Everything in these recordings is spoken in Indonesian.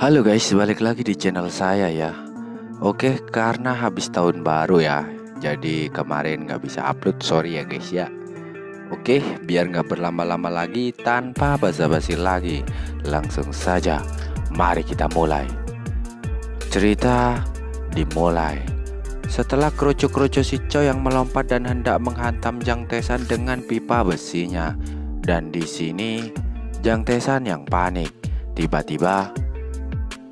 Halo guys, balik lagi di channel saya ya. Oke, karena habis tahun baru ya, jadi kemarin nggak bisa upload, sorry ya guys ya. Oke, biar nggak berlama-lama lagi, tanpa basa-basi lagi, langsung saja, mari kita mulai. Cerita dimulai. Setelah kerucu-kerucu si Choi yang melompat dan hendak menghantam Jang Tae-san dengan pipa besinya. Dan di sini Jang Tae-san yang panik. Tiba-tiba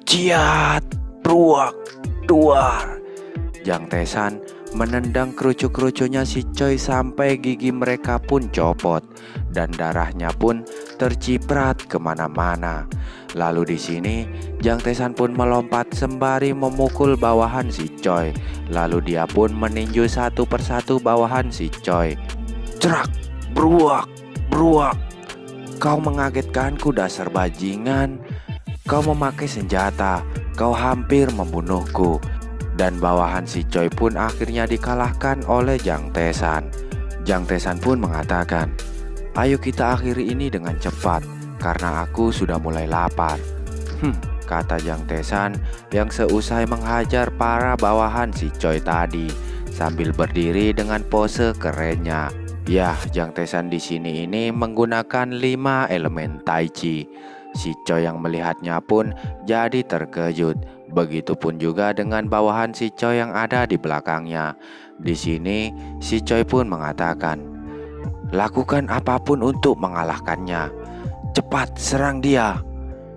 ciat, pruak, duar. Jang Tae-san menendang kerucu-kerucunya si Choi sampai gigi mereka pun copot dan darahnya pun terciprat kemana-mana. Lalu di sini Jang Tae-san pun melompat sembari memukul bawahan si Choi. Lalu dia pun meninju satu persatu bawahan si Choi. Cerak, bruak, bruak. Kau mengagetkanku dasar bajingan. Kau memakai senjata, kau hampir membunuhku. Dan bawahan si Choi pun akhirnya dikalahkan oleh Jang Tae-san. Jang Tae-san pun mengatakan, ayo kita akhiri ini dengan cepat, karena aku sudah mulai lapar. Kata Jang Tae-san yang seusai menghajar para bawahan si Choi tadi, sambil berdiri dengan pose kerennya. Yah, Jang Tae-san di sini ini menggunakan 5 elemen Tai Chi. Si Choi yang melihatnya pun jadi terkejut. Begitupun juga dengan bawahan si Choi yang ada di belakangnya. Di sini si Choi pun mengatakan, lakukan apapun untuk mengalahkannya. Cepat serang dia.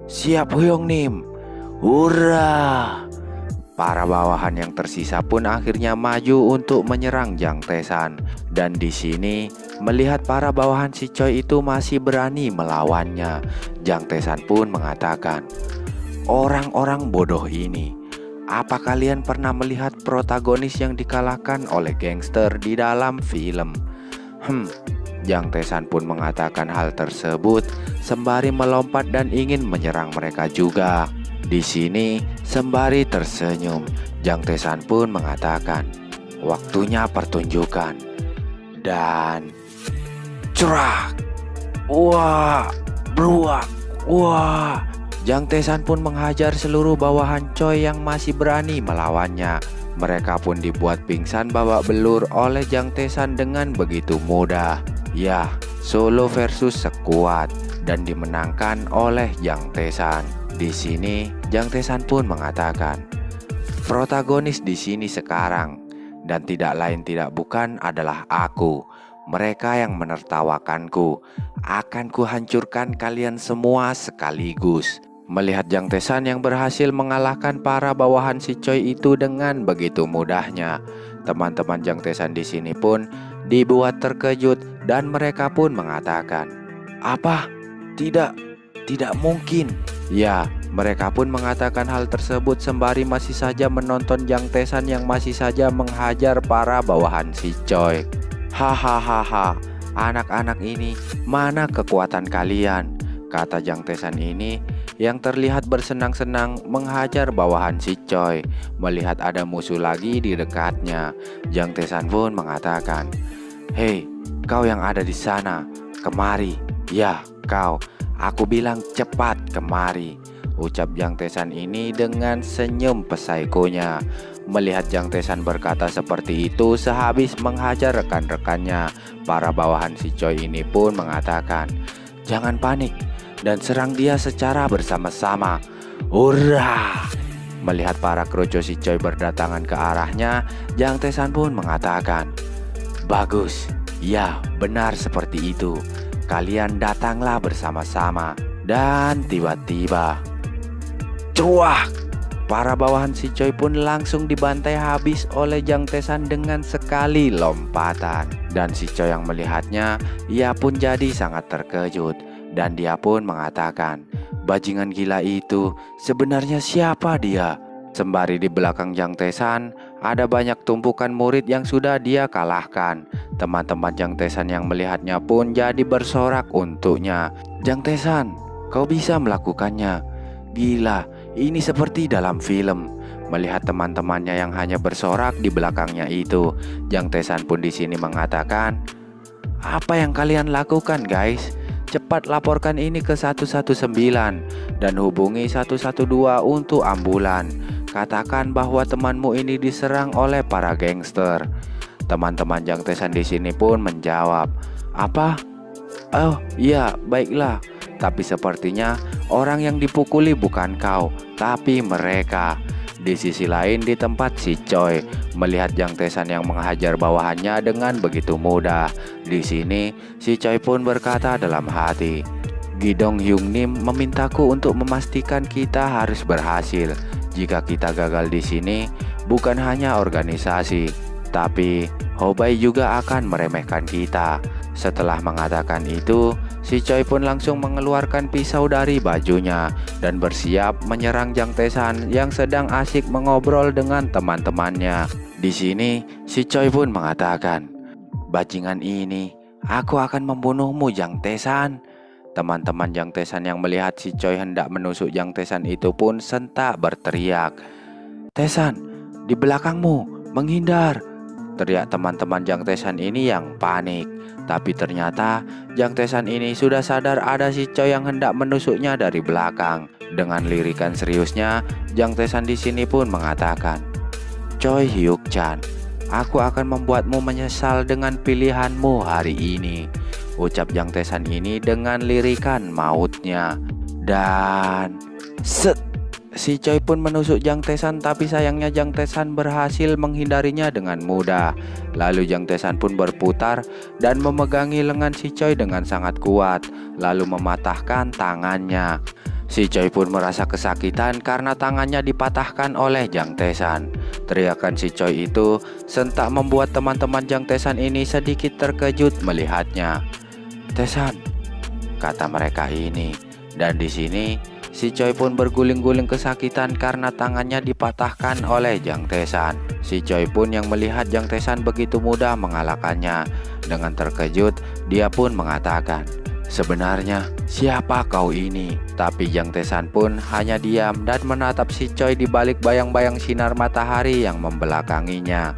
Siap Huyong Nim. Hurrah. Para bawahan yang tersisa pun akhirnya maju untuk menyerang Jang Tae-san. Dan di sini melihat para bawahan si Choi itu masih berani melawannya, Jang Tae-san pun mengatakan, orang-orang bodoh ini, apa kalian pernah melihat protagonis yang dikalahkan oleh gangster di dalam film? Jang Tae-san pun mengatakan hal tersebut sembari melompat dan ingin menyerang mereka juga. Di sini sembari tersenyum, Jang Tae-san pun mengatakan, waktunya pertunjukan. Dan cerak, wah, bruak, wah. Jang Tae-san pun menghajar seluruh bawahan Choi yang masih berani melawannya. Mereka pun dibuat pingsan babak belur oleh Jang Tae-san dengan begitu mudah. Ya, solo versus sekuat dan dimenangkan oleh Jang Tae-san. Di sini Jang Tae-san pun mengatakan, protagonis di sini sekarang dan tidak lain tidak bukan adalah aku. Mereka yang menertawakanku, akan kuhancurkan kalian semua sekaligus. Melihat Jang Tae-san yang berhasil mengalahkan para bawahan si Choi itu dengan begitu mudahnya, teman-teman Jang Tae-san di sini pun dibuat terkejut dan mereka pun mengatakan, apa? Tidak mungkin. Ya, mereka pun mengatakan hal tersebut sembari masih saja menonton Jang Tae-san yang masih saja menghajar para bawahan si Choi. Hahaha, anak-anak ini, mana kekuatan kalian? Kata Jang Tae-san ini yang terlihat bersenang-senang menghajar bawahan si Choi. Melihat ada musuh lagi di dekatnya, Jang Tae-san pun mengatakan, hei, kau yang ada di sana, kemari. Ya, kau, aku bilang cepat kemari. Ucap Jang Tae-san ini dengan senyum pesaikonya. Melihat Jang Tae-san berkata seperti itu sehabis menghajar rekan-rekannya, para bawahan si Choi ini pun mengatakan, jangan panik dan serang dia secara bersama-sama. Hurrah! Melihat para kerucu si Choi berdatangan ke arahnya, Jang Tae-san pun mengatakan, bagus, ya benar seperti itu. Kalian datanglah bersama-sama. Dan tiba-tiba, cuak! Para bawahan si Choi pun langsung dibantai habis oleh Jang Tae-san dengan sekali lompatan. Dan si Choi yang melihatnya, ia pun jadi sangat terkejut. Dan dia pun mengatakan, bajingan gila itu sebenarnya siapa dia? Sembari di belakang Jang Tae-san, ada banyak tumpukan murid yang sudah dia kalahkan. Teman-teman Jang Tae-san yang melihatnya pun jadi bersorak untuknya. Jang Tae-san, kau bisa melakukannya. Gila, ini seperti dalam film. Melihat teman-temannya yang hanya bersorak di belakangnya itu, Jang Tae-san pun di sini mengatakan, apa yang kalian lakukan guys? cepat laporkan ini ke 119 dan hubungi 112 untuk ambulan. Katakan bahwa temanmu ini diserang oleh para gangster." Teman-teman Jang Tesan di sini pun menjawab, "Apa? Oh iya, baiklah. Tapi sepertinya orang yang dipukuli bukan kau, tapi mereka." Di sisi lain di tempat si Choi melihat Jang Tesan yang menghajar bawahannya dengan begitu mudah. Di sini si Choi pun berkata dalam hati, "Gidong Hyung Nim memintaku untuk memastikan kita harus berhasil. Jika kita gagal di sini, bukan hanya organisasi, tapi Hobei juga akan meremehkan kita." Setelah mengatakan itu, si Choi pun langsung mengeluarkan pisau dari bajunya dan bersiap menyerang Jang Tesan yang sedang asik mengobrol dengan teman-temannya. Di sini, si Choi pun mengatakan, "Bajingan ini, aku akan membunuhmu Jang Tesan." Teman-teman Jang Tesan yang melihat si Choi hendak menusuk Jang Tesan itu pun sentak berteriak, "Tesan, di belakangmu, menghindar!" Teriak teman-teman Jang Tesan ini yang panik. Tapi ternyata Jang Tesan ini sudah sadar ada si Choi yang hendak menusuknya dari belakang. Dengan lirikan seriusnya, Jang Tesan di sini pun mengatakan, "Choi Hyuk Chan, aku akan membuatmu menyesal dengan pilihanmu hari ini." Ucap Jang Tesan ini dengan lirikan mautnya. Dan set, si Choi pun menusuk Jang Tesan, tapi sayangnya Jang Tesan berhasil menghindarinya dengan mudah. Lalu Jang Tesan pun berputar dan memegangi lengan si Choi dengan sangat kuat, lalu mematahkan tangannya. Si Choi pun merasa kesakitan karena tangannya dipatahkan oleh Jang Tesan. Teriakan si Choi itu sentak membuat teman-teman Jang Tesan ini sedikit terkejut melihatnya. "Tesan," kata mereka ini. Dan di sini si Choi pun berguling-guling kesakitan karena tangannya dipatahkan oleh Jang Tesan. Si Choi pun yang melihat Jang Tesan begitu mudah mengalahkannya. Dengan terkejut, dia pun mengatakan, "Sebenarnya siapa kau ini?" Tapi Jang Tesan pun hanya diam dan menatap si Choi di balik bayang-bayang sinar matahari yang membelakanginya.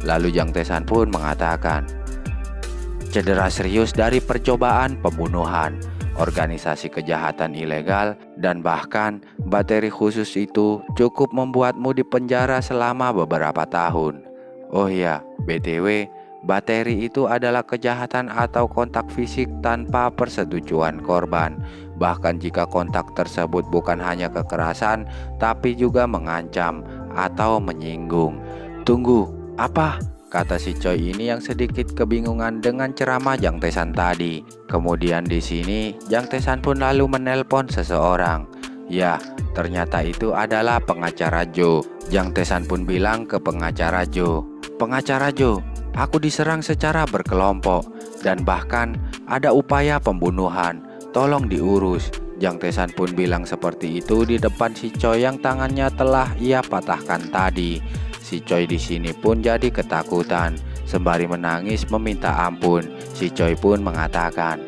Lalu Jang Tesan pun mengatakan, "Cedera serius dari percobaan pembunuhan, organisasi kejahatan ilegal, dan bahkan bateri khusus itu cukup membuatmu dipenjara selama beberapa tahun. Oh ya, BTW, bateri itu adalah kejahatan atau kontak fisik tanpa persetujuan korban. Bahkan jika kontak tersebut bukan hanya kekerasan, tapi juga mengancam atau menyinggung." "Tunggu, apa?" kata si Choi ini yang sedikit kebingungan dengan ceramah Jang Tesan tadi. Kemudian di sini Jang Tesan pun lalu menelpon seseorang. Ya, ternyata itu adalah pengacara Jo. Jang Tesan pun bilang ke pengacara Jo, "Pengacara Jo, aku diserang secara berkelompok dan bahkan ada upaya pembunuhan. Tolong diurus." Jang Tesan pun bilang seperti itu di depan si Choi yang tangannya telah ia patahkan tadi. Si Choi di sini pun jadi ketakutan. Sembari menangis meminta ampun, si Choi pun mengatakan,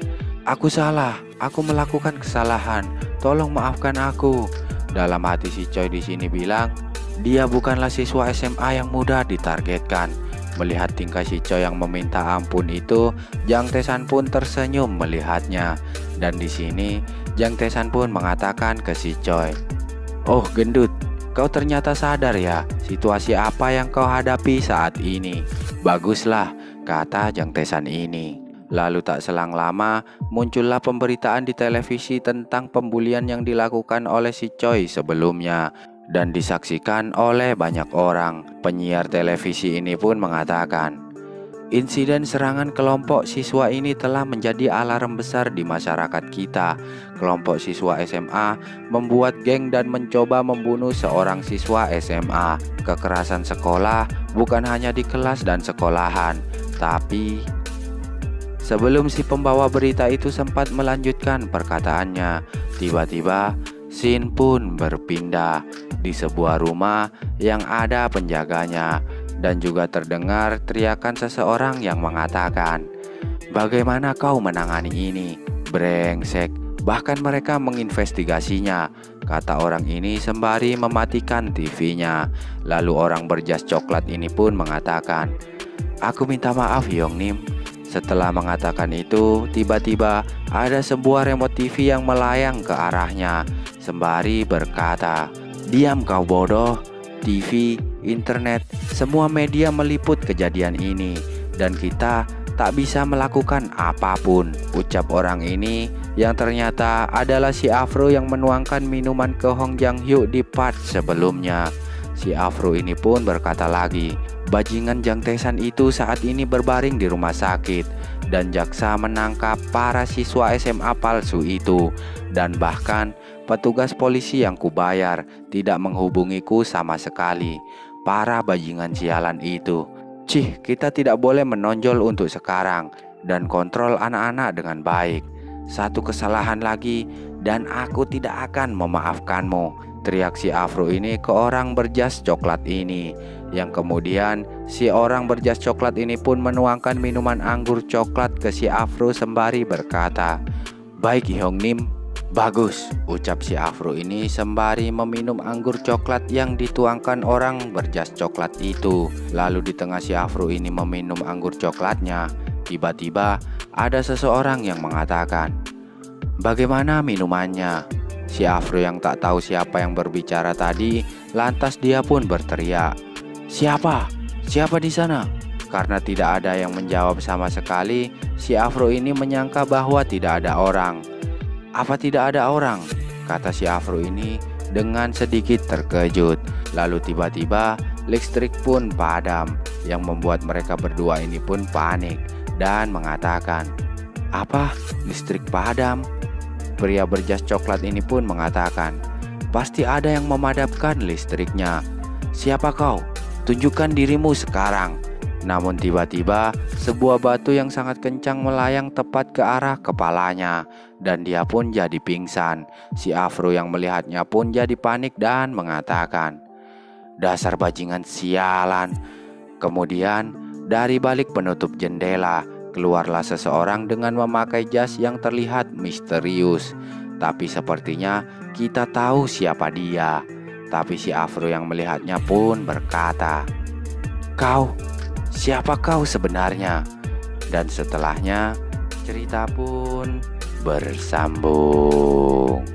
"Aku salah, aku melakukan kesalahan. Tolong maafkan aku." Dalam hati si Choi di sini bilang, dia bukanlah siswa SMA yang mudah ditargetkan. Melihat tingkah si Choi yang meminta ampun itu, Jang Tesan pun tersenyum melihatnya. Dan di sini Jang Tesan pun mengatakan ke si Choi, "Oh gendut, kau ternyata sadar ya situasi apa yang kau hadapi saat ini. Baguslah," kata Jang Tesan ini. Lalu tak selang lama muncullah pemberitaan di televisi tentang pembulian yang dilakukan oleh si Choi sebelumnya dan disaksikan oleh banyak orang. Penyiar televisi ini pun mengatakan, "Insiden serangan kelompok siswa ini telah menjadi alarm besar di masyarakat kita. Kelompok siswa SMA membuat geng dan mencoba membunuh seorang siswa SMA. Kekerasan sekolah bukan hanya di kelas dan sekolahan, tapi..." Sebelum si pembawa berita itu sempat melanjutkan perkataannya, tiba-tiba scene pun berpindah di sebuah rumah yang ada penjaganya. Dan juga terdengar teriakan seseorang yang mengatakan, "Bagaimana kau menangani ini? Brengsek, bahkan mereka menginvestigasinya," kata orang ini sembari mematikan TV-nya. Lalu orang berjas coklat ini pun mengatakan, "Aku minta maaf Hyung Nim, Setelah mengatakan itu, tiba-tiba ada sebuah remote TV yang melayang ke arahnya sembari berkata, "Diam kau bodoh." TV, internet, semua media meliput kejadian ini dan kita tak bisa melakukan apapun, ucap orang ini yang ternyata adalah si Afro yang menuangkan minuman ke Hong Jang Hyuk di part sebelumnya. Si Afro ini pun berkata lagi, bajingan Jang Tae-san itu saat ini berbaring di rumah sakit dan jaksa menangkap para siswa SMA palsu itu, dan bahkan petugas polisi yang kubayar tidak menghubungiku sama sekali. Para bajingan sialan itu. Cih, kita tidak boleh menonjol untuk sekarang dan kontrol anak-anak dengan baik. Satu kesalahan lagi dan aku tidak akan memaafkanmu, teriak si Afro ini ke orang berjas coklat ini. Yang kemudian si orang berjas coklat ini pun menuangkan minuman anggur coklat ke si Afro sembari berkata, "Baik Hyung Nim, bagus," ucap si Afro ini sembari meminum anggur coklat yang dituangkan orang berjas coklat itu. Lalu di tengah si Afro ini meminum anggur coklatnya, tiba-tiba ada seseorang yang mengatakan, "Bagaimana minumannya?" Si Afro yang tak tahu siapa yang berbicara tadi, lantas dia pun berteriak, "Siapa? Siapa di sana?" Karena tidak ada yang menjawab sama sekali, si Afro ini menyangka bahwa tidak ada orang. "Apa tidak ada orang?" kata si Afro ini dengan sedikit terkejut. Lalu tiba-tiba listrik pun padam, yang membuat mereka berdua ini pun panik dan mengatakan, "Apa? Listrik padam?" Pria berjas coklat ini pun mengatakan, "Pasti ada yang memadamkan listriknya. Siapa kau? Tunjukkan dirimu sekarang." Namun tiba-tiba sebuah batu yang sangat kencang melayang tepat ke arah kepalanya dan dia pun jadi pingsan. Si Afro yang melihatnya pun jadi panik dan mengatakan, "Dasar bajingan sialan." Kemudian dari balik penutup jendela keluarlah seseorang dengan memakai jas yang terlihat misterius. Tapi sepertinya kita tahu siapa dia. Tapi si Afro yang melihatnya pun berkata, "Kau, siapa kau sebenarnya?" Dan setelahnya cerita pun bersambung.